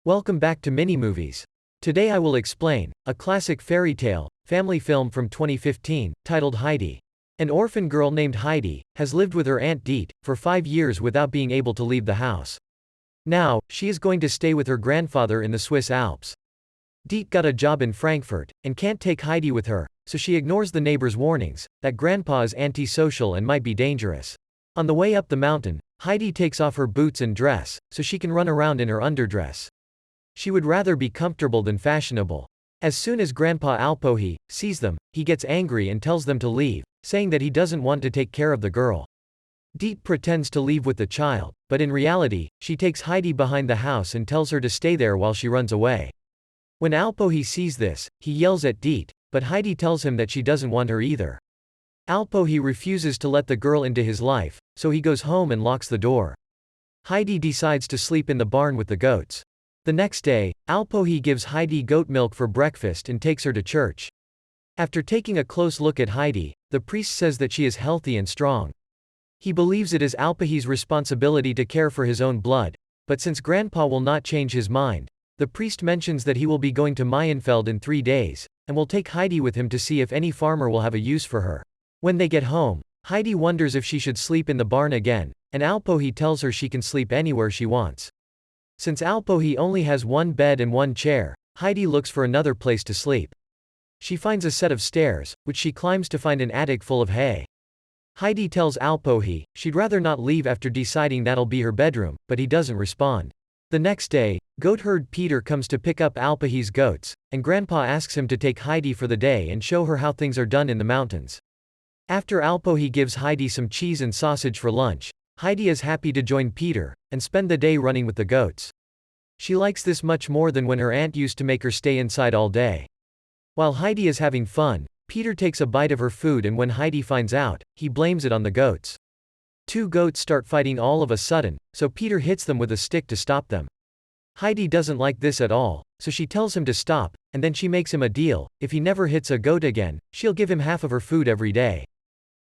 Welcome back to Mini Movies. Today I will explain a classic fairy tale, family film from 2015, titled Heidi. An orphan girl named Heidi has lived with her Aunt Diet for 5 years without being able to leave the house. Now, she is going to stay with her grandfather in the Swiss Alps. Diet got a job in Frankfurt and can't take Heidi with her, so she ignores the neighbors' warnings that grandpa is antisocial and might be dangerous. On the way up the mountain, Heidi takes off her boots and dress so she can run around in her underdress. She would rather be comfortable than fashionable. As soon as Grandpa Alpohi sees them, he gets angry and tells them to leave, saying that he doesn't want to take care of the girl. Diet pretends to leave with the child, but in reality, she takes Heidi behind the house and tells her to stay there while she runs away. When Alpohi sees this, he yells at Diet, but Heidi tells him that she doesn't want her either. Alpohi refuses to let the girl into his life, so he goes home and locks the door. Heidi decides to sleep in the barn with the goats. The next day, Alpohi gives Heidi goat milk for breakfast and takes her to church. After taking a close look at Heidi, the priest says that she is healthy and strong. He believes it is Alpohi's responsibility to care for his own blood, but since Grandpa will not change his mind, the priest mentions that he will be going to Mayenfeld in 3 days, and will take Heidi with him to see if any farmer will have a use for her. When they get home, Heidi wonders if she should sleep in the barn again, and Alpohi tells her she can sleep anywhere she wants. Since Alpohi only has 1 bed and 1 chair, Heidi looks for another place to sleep. She finds a set of stairs, which she climbs to find an attic full of hay. Heidi tells Alpohi she'd rather not leave after deciding that'll be her bedroom, but he doesn't respond. The next day, goat herd Peter comes to pick up Alpohi's goats, and Grandpa asks him to take Heidi for the day and show her how things are done in the mountains. After Alpohi gives Heidi some cheese and sausage for lunch, Heidi is happy to join Peter and spend the day running with the goats. She likes this much more than when her aunt used to make her stay inside all day. While Heidi is having fun, Peter takes a bite of her food, and when Heidi finds out, he blames it on the goats. 2 goats start fighting all of a sudden, so Peter hits them with a stick to stop them. Heidi doesn't like this at all, so she tells him to stop, and then she makes him a deal: if he never hits a goat again, she'll give him half of her food every day.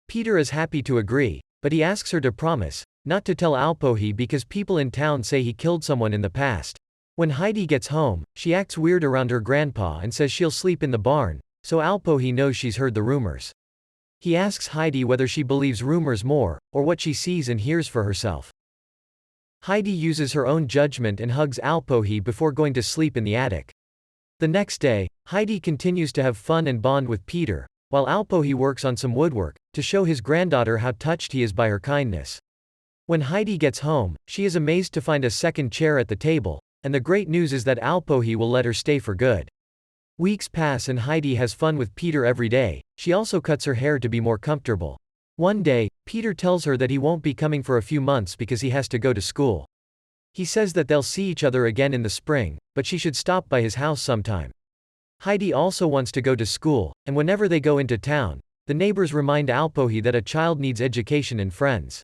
Peter is happy to agree, but he asks her to promise not to tell Alpohi because people in town say he killed someone in the past. When Heidi gets home, she acts weird around her grandpa and says she'll sleep in the barn, so Alpohi knows she's heard the rumors. He asks Heidi whether she believes rumors more, or what she sees and hears for herself. Heidi uses her own judgment and hugs Alpohi before going to sleep in the attic. The next day, Heidi continues to have fun and bond with Peter, while Alpohi works on some woodwork to show his granddaughter how touched he is by her kindness. When Heidi gets home, she is amazed to find a second chair at the table, and the great news is that Alpohi will let her stay for good. Weeks pass and Heidi has fun with Peter every day. She also cuts her hair to be more comfortable. One day, Peter tells her that he won't be coming for a few months because he has to go to school. He says that they'll see each other again in the spring, but she should stop by his house sometime. Heidi also wants to go to school, and whenever they go into town, the neighbors remind Alpohi that a child needs education and friends.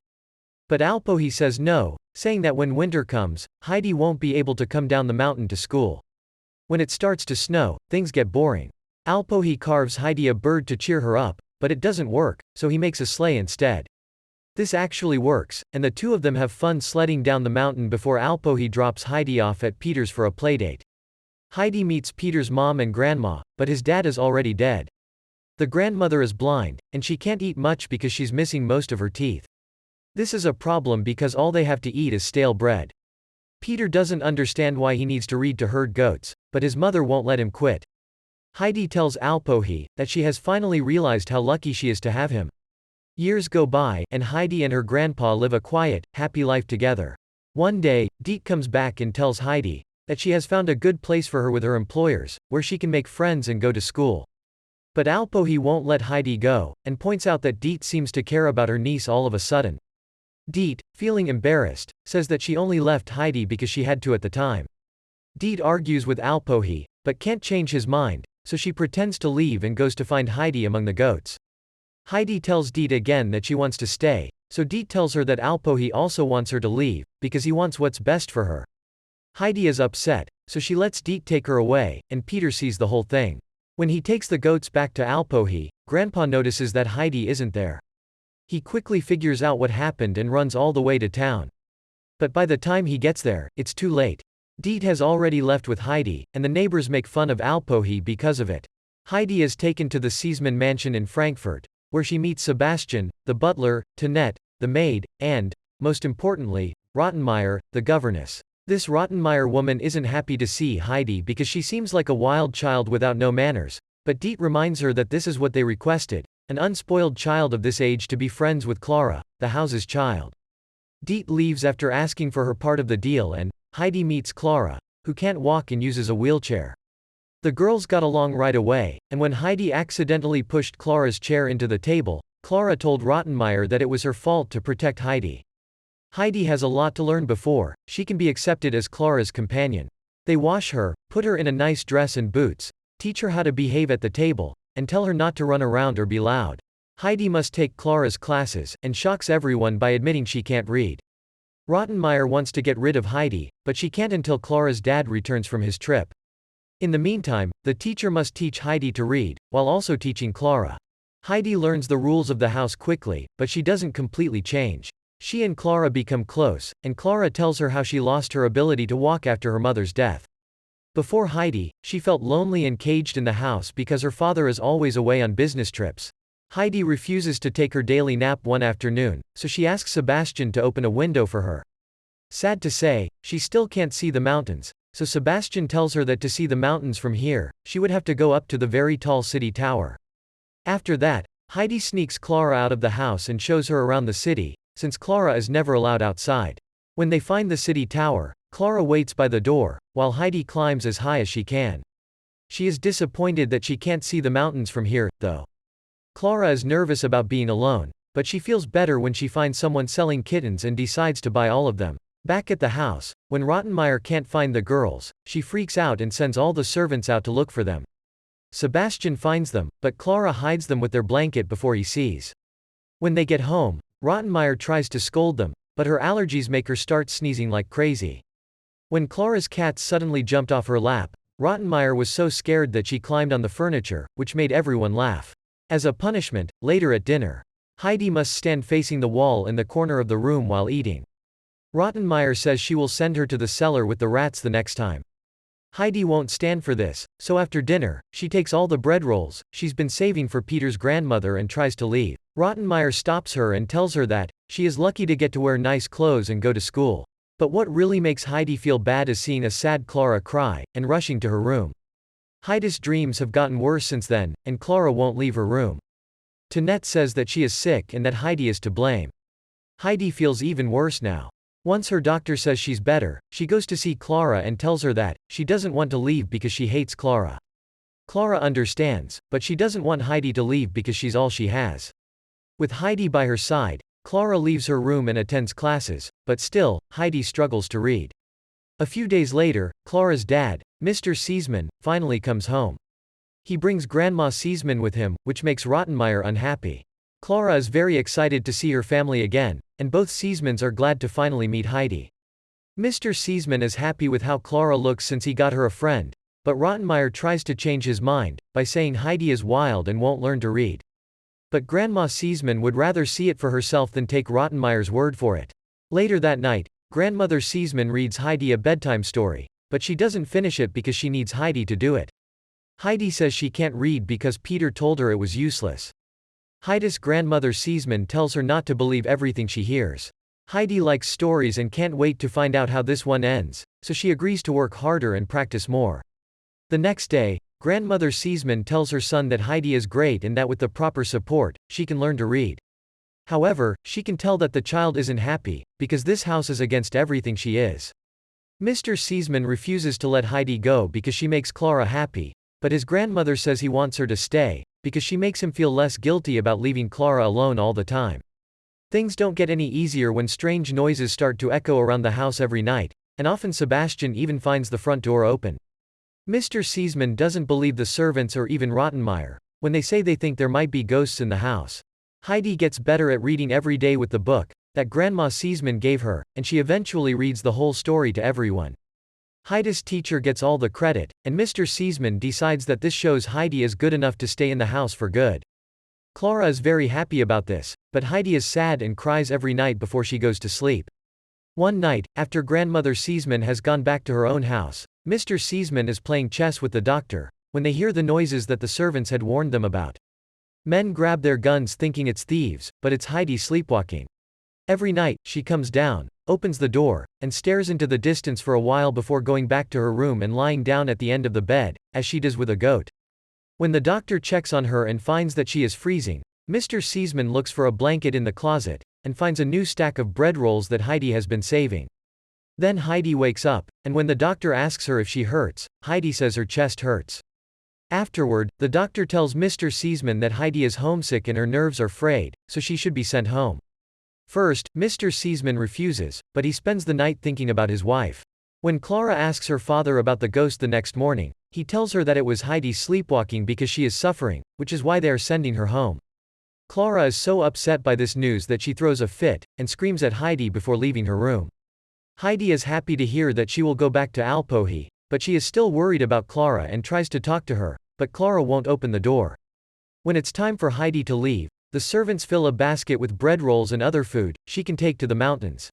But Alpohi says no, saying that when winter comes, Heidi won't be able to come down the mountain to school. When it starts to snow, things get boring. Alpohi carves Heidi a bird to cheer her up, but it doesn't work, so he makes a sleigh instead. This actually works, and the two of them have fun sledding down the mountain before Alpohi drops Heidi off at Peter's for a playdate. Heidi meets Peter's mom and grandma, but his dad is already dead. The grandmother is blind, and she can't eat much because she's missing most of her teeth. This is a problem because all they have to eat is stale bread. Peter doesn't understand why he needs to read to herd goats, but his mother won't let him quit. Heidi tells Alpohi that she has finally realized how lucky she is to have him. Years go by, and Heidi and her grandpa live a quiet, happy life together. One day, Diet comes back and tells Heidi that she has found a good place for her with her employers, where she can make friends and go to school. But Alpohi won't let Heidi go, and points out that Diet seems to care about her niece all of a sudden. Diet, feeling embarrassed, says that she only left Heidi because she had to at the time. Diet argues with Alpohi, but can't change his mind, so she pretends to leave and goes to find Heidi among the goats. Heidi tells Diet again that she wants to stay, so Diet tells her that Alpohi also wants her to leave, because he wants what's best for her. Heidi is upset, so she lets Diet take her away, and Peter sees the whole thing. When he takes the goats back to Alpohi, Grandpa notices that Heidi isn't there. He quickly figures out what happened and runs all the way to town. But by the time he gets there, it's too late. Diet has already left with Heidi, and the neighbors make fun of Alpohi because of it. Heidi is taken to the Sesemann mansion in Frankfurt, where she meets Sebastian, the butler, Tinette, the maid, and, most importantly, Rottenmeier, the governess. This Rottenmeier woman isn't happy to see Heidi because she seems like a wild child without no manners, but Diet reminds her that this is what they requested, an unspoiled child of this age to be friends with Klara, the house's child. Diet leaves after asking for her part of the deal, and Heidi meets Klara, who can't walk and uses a wheelchair. The girls got along right away, and when Heidi accidentally pushed Klara's chair into the table, Klara told Rottenmeier that it was her fault to protect Heidi. Heidi has a lot to learn before she can be accepted as Klara's companion. They wash her, put her in a nice dress and boots, teach her how to behave at the table, and tell her not to run around or be loud. Heidi must take Klara's classes, and shocks everyone by admitting she can't read. Rottenmeier wants to get rid of Heidi, but she can't until Klara's dad returns from his trip. In the meantime, the teacher must teach Heidi to read, while also teaching Klara. Heidi learns the rules of the house quickly, but she doesn't completely change. She and Klara become close, and Klara tells her how she lost her ability to walk after her mother's death. Before Heidi, she felt lonely and caged in the house because her father is always away on business trips. Heidi refuses to take her daily nap one afternoon, so she asks Sebastian to open a window for her. Sad to say, she still can't see the mountains, so Sebastian tells her that to see the mountains from here, she would have to go up to the very tall city tower. After that, Heidi sneaks Klara out of the house and shows her around the city, since Klara is never allowed outside. When they find the city tower, Klara waits by the door, while Heidi climbs as high as she can. She is disappointed that she can't see the mountains from here, though. Klara is nervous about being alone, but she feels better when she finds someone selling kittens and decides to buy all of them. Back at the house, when Rottenmeier can't find the girls, she freaks out and sends all the servants out to look for them. Sebastian finds them, but Klara hides them with their blanket before he sees. When they get home, Rottenmeier tries to scold them, but her allergies make her start sneezing like crazy. When Klara's cat suddenly jumped off her lap, Rottenmeier was so scared that she climbed on the furniture, which made everyone laugh. As a punishment, later at dinner, Heidi must stand facing the wall in the corner of the room while eating. Rottenmeier says she will send her to the cellar with the rats the next time. Heidi won't stand for this, so after dinner, she takes all the bread rolls she's been saving for Peter's grandmother and tries to leave. Rottenmeier stops her and tells her that she is lucky to get to wear nice clothes and go to school. But what really makes Heidi feel bad is seeing a sad Klara cry, and rushing to her room. Heidi's dreams have gotten worse since then, and Klara won't leave her room. Tinette says that she is sick and that Heidi is to blame. Heidi feels even worse now. Once her doctor says she's better, she goes to see Klara and tells her that she doesn't want to leave because she hates Klara. Klara understands, but she doesn't want Heidi to leave because she's all she has. With Heidi by her side, Klara leaves her room and attends classes, but still, Heidi struggles to read. A few days later, Klara's dad, Mr. Sesemann, finally comes home. He brings Grandma Sesemann with him, which makes Rottenmeier unhappy. Klara is very excited to see her family again, and both Sesemanns are glad to finally meet Heidi. Mr. Sesemann is happy with how Klara looks since he got her a friend, but Rottenmeier tries to change his mind, by saying Heidi is wild and won't learn to read. But Grandma Sesemann would rather see it for herself than take Rottenmeier's word for it. Later that night, Grandmother Sesemann reads Heidi a bedtime story, but she doesn't finish it because she needs Heidi to do it. Heidi says she can't read because Peter told her it was useless. Heidi's grandmother Sesemann tells her not to believe everything she hears. Heidi likes stories and can't wait to find out how this one ends, so she agrees to work harder and practice more. The next day, Grandmother Sesemann tells her son that Heidi is great and that with the proper support, she can learn to read. However, she can tell that the child isn't happy, because this house is against everything she is. Mr. Sesemann refuses to let Heidi go because she makes Klara happy, but his grandmother says he wants her to stay, because she makes him feel less guilty about leaving Klara alone all the time. Things don't get any easier when strange noises start to echo around the house every night, and often Sebastian even finds the front door open. Mr. Sesemann doesn't believe the servants or even Rottenmeier when they say they think there might be ghosts in the house. Heidi gets better at reading every day with the book that Grandma Sesemann gave her, and she eventually reads the whole story to everyone. Heidi's teacher gets all the credit, and Mr. Sesemann decides that this shows Heidi is good enough to stay in the house for good. Klara is very happy about this, but Heidi is sad and cries every night before she goes to sleep. One night, after grandmother Sesemann has gone back to her own house, Mr. Sesemann is playing chess with the doctor, when they hear the noises that the servants had warned them about. Men grab their guns thinking it's thieves, but it's Heidi sleepwalking. Every night, she comes down, opens the door, and stares into the distance for a while before going back to her room and lying down at the end of the bed, as she does with a goat. When the doctor checks on her and finds that she is freezing, Mr. Sesemann looks for a blanket in the closet, and finds a new stack of bread rolls that Heidi has been saving. Then Heidi wakes up, and when the doctor asks her if she hurts, Heidi says her chest hurts. Afterward, the doctor tells Mr. Sesemann that Heidi is homesick and her nerves are frayed, so she should be sent home. First, Mr. Sesemann refuses, but he spends the night thinking about his wife. When Klara asks her father about the ghost the next morning, he tells her that it was Heidi sleepwalking because she is suffering, which is why they are sending her home. Klara is so upset by this news that she throws a fit, and screams at Heidi before leaving her room. Heidi is happy to hear that she will go back to Alpohi, but she is still worried about Klara and tries to talk to her, but Klara won't open the door. When it's time for Heidi to leave, the servants fill a basket with bread rolls and other food she can take to the mountains.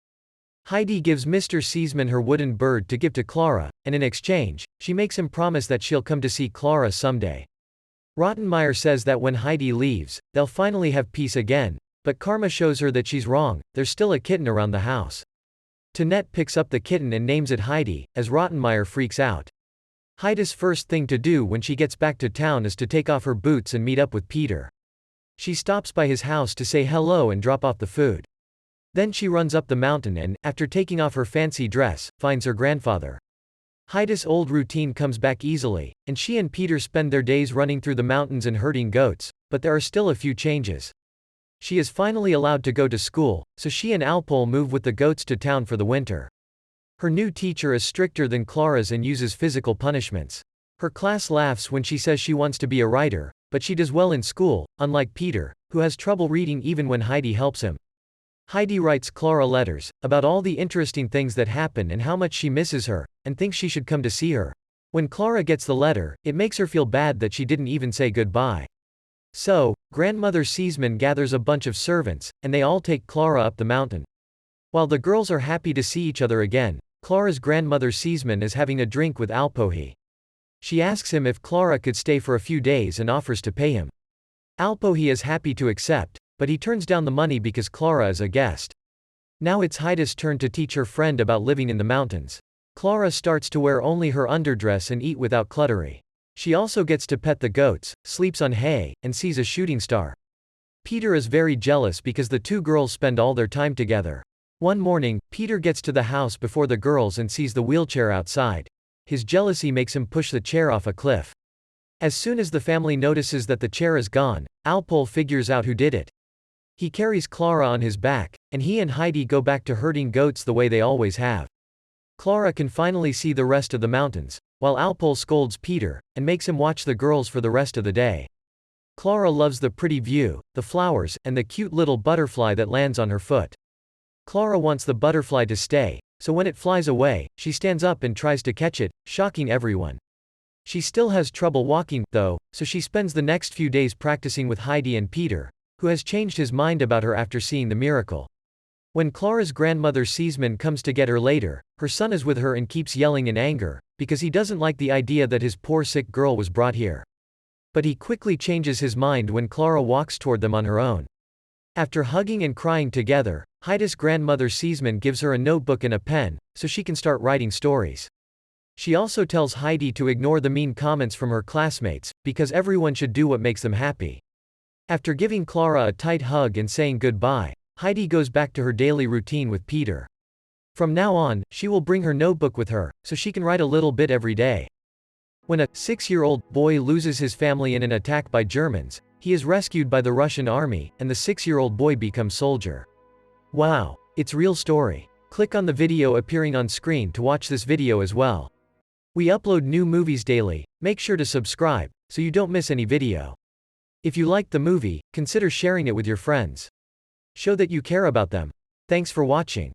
Heidi gives Mr. Sesemann her wooden bird to give to Klara, and in exchange, she makes him promise that she'll come to see Klara someday. Rottenmeier says that when Heidi leaves, they'll finally have peace again, but karma shows her that she's wrong, there's still a kitten around the house. Tonette picks up the kitten and names it Heidi, as Rottenmeier freaks out. Heidi's first thing to do when she gets back to town is to take off her boots and meet up with Peter. She stops by his house to say hello and drop off the food. Then she runs up the mountain and, after taking off her fancy dress, finds her grandfather. Heidi's old routine comes back easily, and she and Peter spend their days running through the mountains and herding goats, but there are still a few changes. She is finally allowed to go to school, so she and Alpol move with the goats to town for the winter. Her new teacher is stricter than Klara's and uses physical punishments. Her class laughs when she says she wants to be a writer, but she does well in school, unlike Peter, who has trouble reading even when Heidi helps him. Heidi writes Klara letters, about all the interesting things that happen and how much she misses her, and thinks she should come to see her. When Klara gets the letter, it makes her feel bad that she didn't even say goodbye. So, grandmother Sesemann gathers a bunch of servants, and they all take Klara up the mountain. While the girls are happy to see each other again, Klara's grandmother Sesemann is having a drink with Alpohi. She asks him if Klara could stay for a few days and offers to pay him. Alpohi is happy to accept, but he turns down the money because Klara is a guest. Now it's Heidi's turn to teach her friend about living in the mountains. Klara starts to wear only her underdress and eat without cluttery. She also gets to pet the goats, sleeps on hay, and sees a shooting star. Peter is very jealous because the two girls spend all their time together. One morning, Peter gets to the house before the girls and sees the wheelchair outside. His jealousy makes him push the chair off a cliff. As soon as the family notices that the chair is gone, Alpol figures out who did it. He carries Klara on his back, and he and Heidi go back to herding goats the way they always have. Klara can finally see the rest of the mountains, while Alpol scolds Peter, and makes him watch the girls for the rest of the day. Klara loves the pretty view, the flowers, and the cute little butterfly that lands on her foot. Klara wants the butterfly to stay, so when it flies away, she stands up and tries to catch it, shocking everyone. She still has trouble walking, though, so she spends the next few days practicing with Heidi and Peter, who has changed his mind about her after seeing the miracle. When Klara's grandmother Sesemann comes to get her later, her son is with her and keeps yelling in anger, because he doesn't like the idea that his poor sick girl was brought here. But he quickly changes his mind when Klara walks toward them on her own. After hugging and crying together, Heidi's grandmother Sesemann gives her a notebook and a pen, so she can start writing stories. She also tells Heidi to ignore the mean comments from her classmates, because everyone should do what makes them happy. After giving Klara a tight hug and saying goodbye, Heidi goes back to her daily routine with Peter. From now on, she will bring her notebook with her, so she can write a little bit every day. When a 6-year-old boy loses his family in an attack by Germans, he is rescued by the Russian army, and the 6-year-old boy becomes soldier. Wow, it's real story. Click on the video appearing on screen to watch this video as well. We upload new movies daily, make sure to subscribe, so you don't miss any video. If you liked the movie, consider sharing it with your friends. Show that you care about them. Thanks for watching.